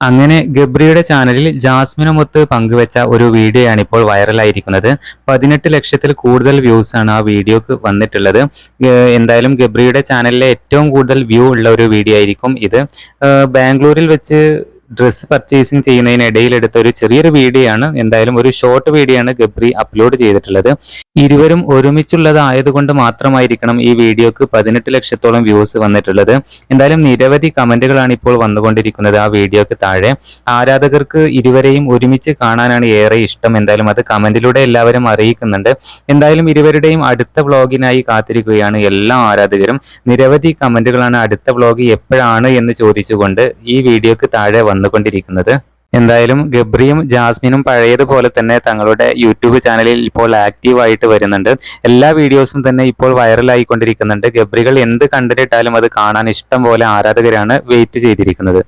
അങ്ങനെ ഗബ്രിയുടെ ചാനലിൽ ജാസ്മിനുമൊത്ത് പങ്കുവെച്ച ഒരു വീഡിയോയാണ് ഇപ്പോൾ വൈറലായിരിക്കുന്നത്. 18 ലക്ഷത്തിൽ കൂടുതൽ വ്യൂസ് ആണ് ആ വീഡിയോക്ക് വന്നിട്ടുള്ളത്. എന്തായാലും ഗബ്രിയുടെ ചാനലിലെ ഏറ്റവും കൂടുതൽ വ്യൂ ഉള്ള ഒരു വീഡിയോ ആയിരിക്കും ഇത്. ബാംഗ്ലൂരിൽ വെച്ച് ഡ്രസ്സ് പർച്ചേസിങ് ചെയ്യുന്നതിനിടയിൽ എടുത്ത ഒരു ചെറിയൊരു വീഡിയോ ആണ്. എന്തായാലും ഒരു ഷോർട്ട് വീഡിയോ ആണ് ഗബ്രി അപ്ലോഡ് ചെയ്തിട്ടുള്ളത്. ഇരുവരും ഒരുമിച്ചുള്ളതായതുകൊണ്ട് മാത്രമായിരിക്കണം ഈ വീഡിയോക്ക് 18 ലക്ഷത്തോളം വ്യൂസ് വന്നിട്ടുള്ളത്. എന്തായാലും നിരവധി കമന്റുകളാണ് ഇപ്പോൾ വന്നുകൊണ്ടിരിക്കുന്നത് ആ വീഡിയോക്ക് താഴെ. ആരാധകർക്ക് ഇരുവരെയും ഒരുമിച്ച് കാണാനാണ് ഏറെ ഇഷ്ടം. എന്തായാലും അത് കമന്റിലൂടെ എല്ലാവരും അറിയിക്കുന്നുണ്ട്. എന്തായാലും ഇരുവരുടെയും അടുത്ത വ്ളോഗിനായി കാത്തിരിക്കുകയാണ് എല്ലാ ആരാധകരും. നിരവധി കമന്റുകളാണ് അടുത്ത വ്ളോഗ് എപ്പോഴാണ് എന്ന് ചോദിച്ചുകൊണ്ട് ഈ വീഡിയോക്ക് താഴെ വന്നുകൊണ്ടിരിക്കുന്നത്. എന്തായാലും ഗബ്രിയും ജാസ്മിനും പഴയതുപോലെ തന്നെ തങ്ങളുടെ യൂട്യൂബ് ചാനലിൽ ഇപ്പോൾ ആക്റ്റീവായിട്ട് വരുന്നുണ്ട്. എല്ലാ വീഡിയോസും തന്നെ ഇപ്പോൾ വൈറലായിക്കൊണ്ടിരിക്കുന്നുണ്ട്. ഗബ്രികൾ എന്ത് കണ്ടിട്ടാലും അത് കാണാൻ ഇഷ്ടം പോലെ ആരാധകരാണ് വെയിറ്റ് ചെയ്തിരിക്കുന്നത്.